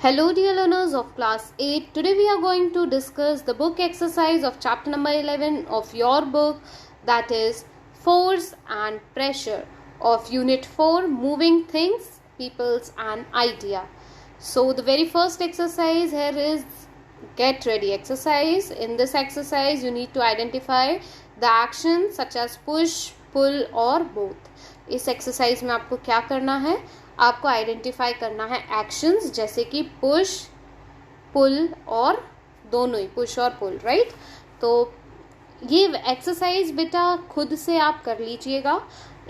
Hello dear learners of class 8. Today we are going to discuss the book exercise of chapter number 11 of your book, that is Force and Pressure, of unit 4, Moving Things, Peoples and Idea. So the very first exercise here is get ready exercise. In this exercise you need to identify the actions such as push, pull or both. इस exercise में आपको क्या करना है, आपको identify करना है actions जैसे कि पुश, पुल और दोनों ही पुश और पुल, राइट। तो ये एक्सरसाइज बेटा खुद से आप कर लीजिएगा।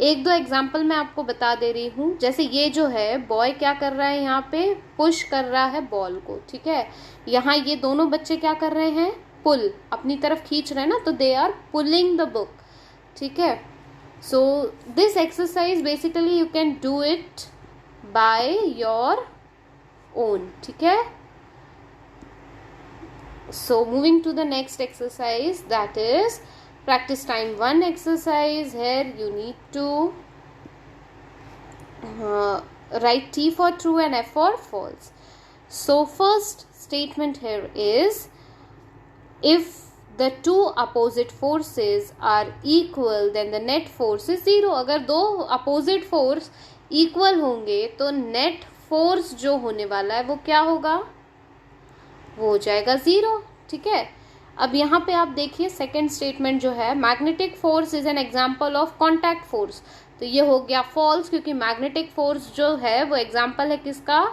एक दो एग्जांपल मैं आपको बता दे रही हूँ। जैसे ये जो है बॉय क्या कर रहा है, यहाँ पे पुश कर रहा है बॉल को, ठीक है। यहाँ ये दोनों बच्चे क्या कर रहे हैं, पुल, अपनी तरफ खींच रहे हैं ना, तो they are pulling the book, ठीक है। So this exercise basically you can do it by your own, ठीक है। So moving to the next exercise, that is practice time 1 exercise. Here you need to write T for true and F for false. So first statement here is, if the two opposite forces are equal then the net force is 0. अगर दो opposite force equal होंगे तो net force जो होने वाला है वो क्या होगा, वो हो जाएगा 0, ठीक है। अब यहाँ पे आप देखिए सेकेंड स्टेटमेंट जो है, magnetic force is an example of contact force, तो ये हो गया फॉल्स, क्योंकि मैग्नेटिक फोर्स जो है वो एग्जाम्पल है किसका,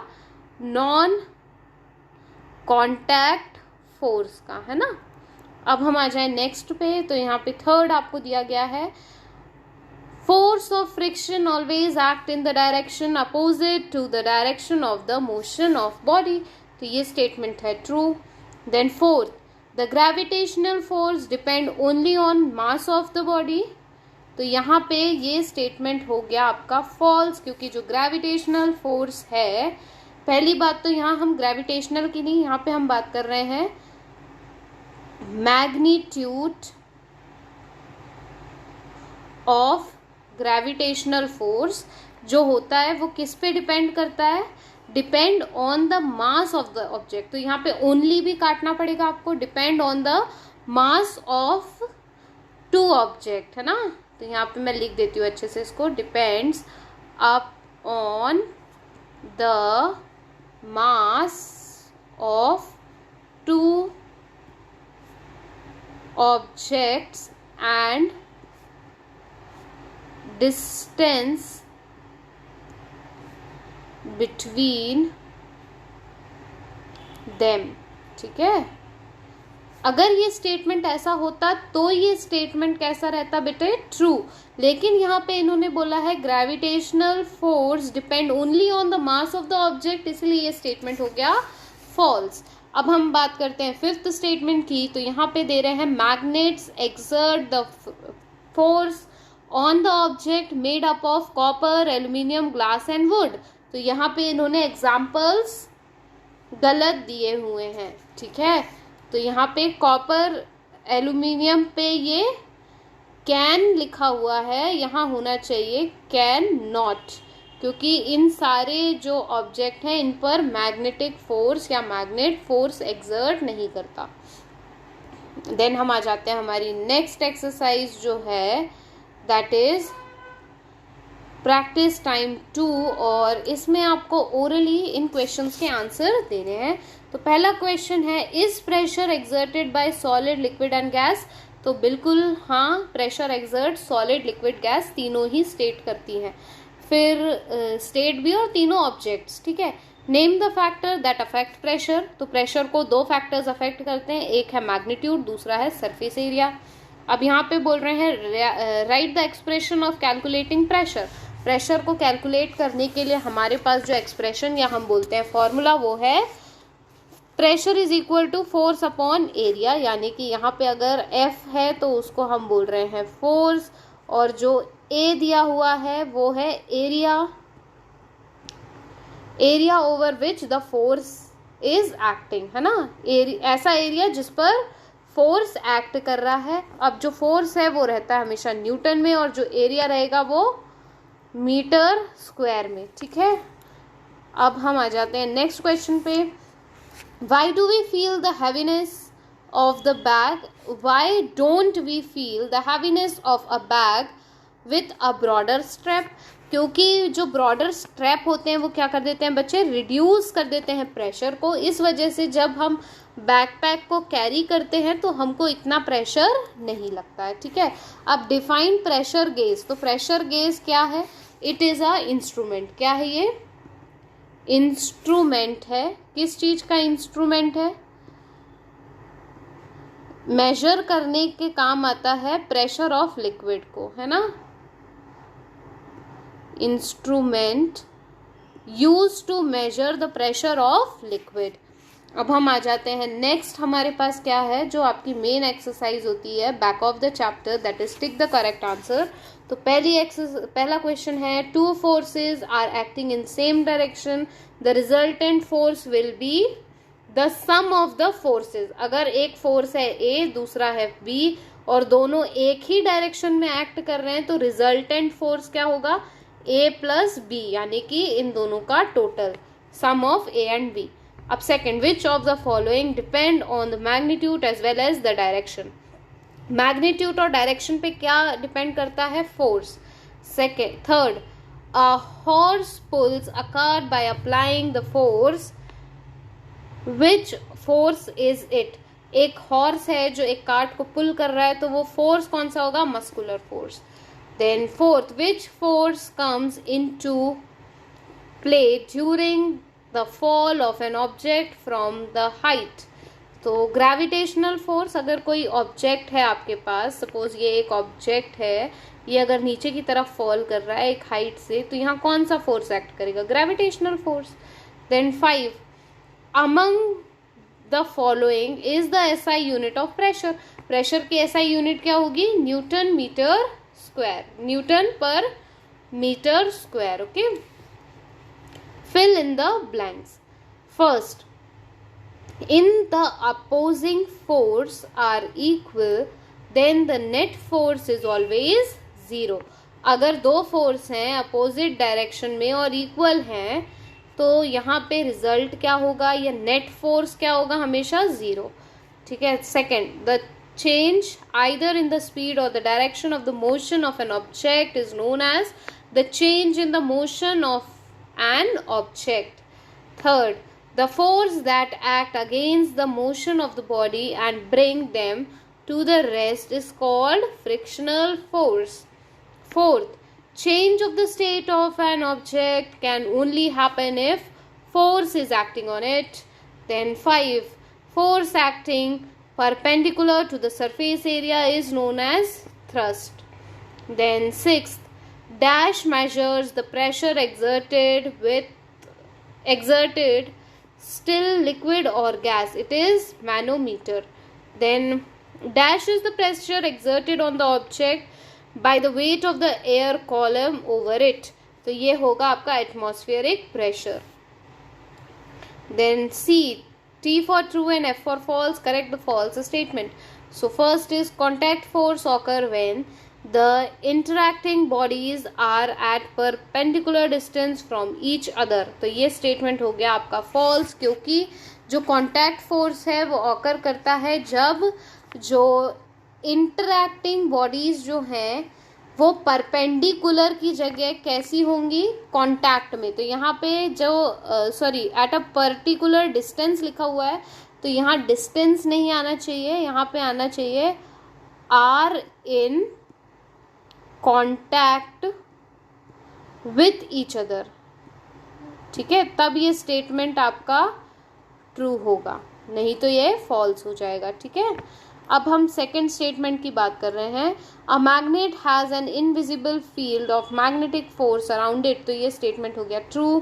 नॉन कॉन्टैक्ट फोर्स का, है ना। अब हम आ जाए नेक्स्ट पे, तो यहाँ पे थर्ड आपको दिया गया है, force of friction always act in the direction opposite to the direction of the motion of body, तो ये स्टेटमेंट है true. Then fourth, the gravitational force depend only on mass of the body, तो यहाँ पे ये statement हो गया आपका फॉल्स, क्योंकि जो ग्रेविटेशनल फोर्स है, पहली बात तो यहाँ हम ग्रेविटेशनल की नहीं, यहाँ पे हम बात कर रहे हैं मैग्नीट्यूड ऑफ ग्रेविटेशनल फोर्स जो होता है वो किस पे डिपेंड करता है, depend on the mass of the object, तो यहाँ पे ओनली भी काटना पड़ेगा आपको, depend on the mass of two object, है ना। तो यहाँ पे मैं लिख देती हूँ अच्छे से इसको, depends upon the mass of two objects and distance between them, ठीक है। अगर ये स्टेटमेंट ऐसा होता तो ये स्टेटमेंट कैसा रहता बेटे, ट्रू, लेकिन यहाँ पे इन्होंने बोला है gravitational force depend only on the mass of the object, इसलिए ये स्टेटमेंट हो गया फॉल्स। अब हम बात करते हैं फिफ्थ स्टेटमेंट की, तो यहाँ पे दे रहे हैं magnets exert the force on the object made up of copper, aluminium, glass and would, तो यहाँ पे इन्होंने एग्जाम्पल्स गलत दिए हुए हैं, ठीक है। तो यहाँ पे कॉपर, एल्यूमिनियम पे ये कैन लिखा हुआ है, यहाँ होना चाहिए कैन नॉट, क्योंकि इन सारे जो ऑब्जेक्ट हैं इन पर मैग्नेटिक फोर्स या मैग्नेट फोर्स एक्सर्ट नहीं करता। देन हम आ जाते हैं हमारी नेक्स्ट एक्सरसाइज जो है, दैट इज प्रैक्टिस टाइम 2, और इसमें आपको ओरली इन क्वेश्चंस के आंसर देने हैं। तो पहला क्वेश्चन है, is pressure exerted by solid, liquid and gas, तो बिल्कुल हाँ, pressure exert solid, liquid, gas तीनों ही स्टेट करती हैं, फिर स्टेट भी और तीनों ऑब्जेक्ट्स, ठीक है। Name the factor that affect pressure, तो प्रेशर को दो फैक्टर्स अफेक्ट करते हैं, एक है मैग्नीट्यूड, दूसरा है सरफेस एरिया। अब यहाँ पे बोल रहे हैं right the expression of calculating pressure, pressure को कैलकुलेट करने के लिए हमारे पास जो एक्सप्रेशन या हम बोलते हैं फॉर्मूला वो है pressure is equal to force upon area, यानी कि यहाँ पे अगर एफ है तो उसको हम बोल रहे हैं फोर्स, और जो ए दिया हुआ है वो है area, area over which the force is acting, है ना, ऐसा एरिया जिस पर फोर्स एक्ट कर रहा है। अब जो फोर्स है वो रहता है हमेशा न्यूटन में, और जो एरिया रहेगा वो मीटर स्क्वायर में, ठीक है। अब हम आ जाते हैं नेक्स्ट क्वेश्चन पे। Why do we feel the heaviness of the bag, why don't we feel the heaviness of a bag with a broader strap? क्योंकि जो ब्रॉडर स्ट्रैप होते हैं वो क्या कर देते हैं बच्चे, रिड्यूस कर देते हैं प्रेशर को। इस वजह से जब हम बैकपैक को कैरी करते हैं तो हमको इतना प्रेशर नहीं लगता है। ठीक है, अब डिफाइन प्रेशर गेज। तो प्रेशर गेज क्या है? It is a instrument. क्या है ये? इंस्ट्रूमेंट है। किस चीज का इंस्ट्रूमेंट है? मेजर करने के काम आता है प्रेशर ऑफ लिक्विड को, है ना। Instrument use to measure the pressure of liquid. अब हम आ जाते हैं नेक्स्ट, हमारे पास क्या है जो आपकी मेन एक्सरसाइज होती है back of the chapter, that is tick the correct answer. तो पहला क्वेश्चन है, two forces are acting in same direction, the resultant force will be the sum of the forces. अगर एक फोर्स है ए, दूसरा है बी और दोनों एक ही डायरेक्शन में एक्ट कर रहे हैं तो रिजल्टेंट फोर्स क्या होगा? ए प्लस बी, यानी कि इन दोनों का total, sum of A and B. अब second, which of the following depend on the magnitude as well as the direction? Magnitude और डायरेक्शन पे क्या डिपेंड करता है? Force. Third, a horse pulls a cart by applying the force, which force is it? एक horse है जो एक cart को पुल कर रहा है तो वो फोर्स कौन सा होगा? Muscular force. Then fourth, which force comes into play during the fall of an object from the height? तो ग्रेविटेशनल फोर्स। अगर कोई ऑब्जेक्ट है आपके पास, सपोज ये एक ऑब्जेक्ट है, ये अगर नीचे की तरफ फॉल कर रहा है एक हाइट से, तो यहाँ कौन सा फोर्स एक्ट करेगा? Gravitational force. Then 5, among the following is the SI unit of pressure? Pressure की एसआई यूनिट क्या होगी? Newton metre square, newton per metre square. Okay, fill in the blanks. First, in the opposing force are equal, then the net force is always 0. अगर दो force हैं opposite direction में और equal हैं तो यहाँ पे रिजल्ट क्या होगा? या नेट फोर्स क्या होगा? हमेशा 0। ठीक है। Second, the change either in the speed or the direction of the motion of an object is known as the change in the motion of an object. Third, the force that act against the motion of the body and bring them to the rest is called frictional force. Fourth, change of the state of an object can only happen if force is acting on it. Then 5, force acting perpendicular to the surface area is known as thrust. Then 6th, dash measures the pressure exerted still liquid or gas. It is manometer. Then dash is the pressure exerted on the object by the weight of the air column over it. तो ये होगा आपका atmospheric pressure. Then C, T for true and F for false. Correct the false statement. So first is contact force occur when the interacting bodies are at perpendicular distance from each other. तो ये statement हो गया आपका false, क्योंकि जो contact force है वो occur करता है जब जो interacting bodies जो हैं वो परपेंडिकुलर की जगह कैसी होंगी? कांटेक्ट में। तो यहाँ पे जो एट अ पर्टिकुलर डिस्टेंस लिखा हुआ है तो यहाँ डिस्टेंस नहीं आना चाहिए, यहाँ पे आना चाहिए are in contact with each other. ठीक है, तब ये स्टेटमेंट आपका ट्रू होगा, नहीं तो ये फॉल्स हो जाएगा। ठीक है, अब हम सेकेंड स्टेटमेंट की बात कर रहे हैं। A magnet has an invisible field of magnetic force around it. तो ये स्टेटमेंट हो गया true.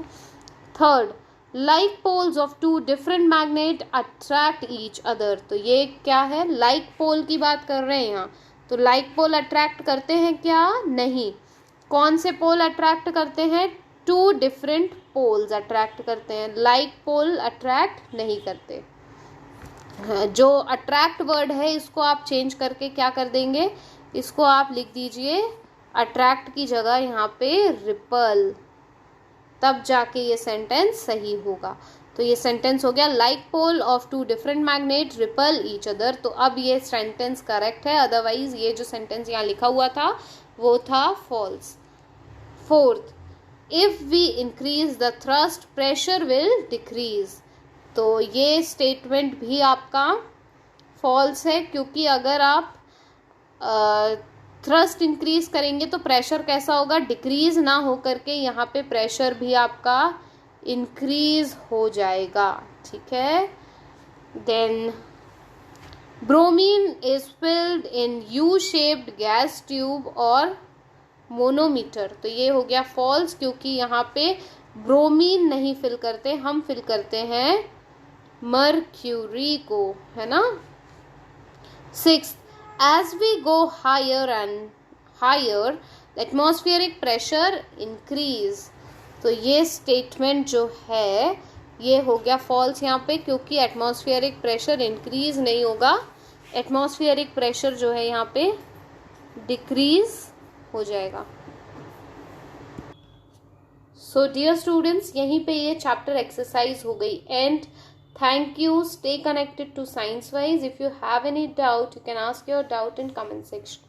Third, like poles of two different magnet attract each other. तो ये क्या है? लाइक पोल की बात कर रहे हैं यहाँ। तो लाइक पोल अट्रैक्ट करते हैं क्या? नहीं। कौन से पोल अट्रैक्ट करते हैं? टू डिफरेंट पोल्स अट्रैक्ट करते हैं, लाइक पोल अट्रैक्ट नहीं करते। जो अट्रैक्ट वर्ड है इसको आप चेंज करके क्या कर देंगे? इसको आप लिख दीजिए अट्रैक्ट की जगह यहाँ पे रिपल। तब जाके ये सेंटेंस सही होगा। तो ये सेंटेंस हो गया like pole of two different magnet repel each other. तो अब ये सेंटेंस करेक्ट है, अदरवाइज ये जो सेंटेंस यहाँ लिखा हुआ था वो था false. Fourth, if we increase the thrust pressure will decrease. तो ये स्टेटमेंट भी आपका फॉल्स है, क्योंकि अगर आप थ्रस्ट इंक्रीज करेंगे तो प्रेशर कैसा होगा, डिक्रीज ना हो करके यहाँ पे प्रेशर भी आपका इंक्रीज हो जाएगा। ठीक है। Then bromine is filled in U shaped gas tube और मोनोमीटर। तो ये हो गया फॉल्स, क्योंकि यहाँ पे ब्रोमीन नहीं फिल करते, हम फिल करते हैं मर्क्यूरी को, है ना। 6, as we go higher and higher the atmospheric pressure increase। तो ये स्टेटमेंट जो है ये हो गया फॉल्स यहाँ पे, क्योंकि एटमॉस्फेरिक प्रेशर इंक्रीज नहीं होगा, एटमॉस्फेरिक प्रेशर जो है यहाँ पे डिक्रीज हो जाएगा। सो डियर स्टूडेंट्स, यहीं पे ये चैप्टर एक्सरसाइज हो गई and thank you. Stay connected to Science Wise. If you have any doubt, you can ask your doubt in comment section.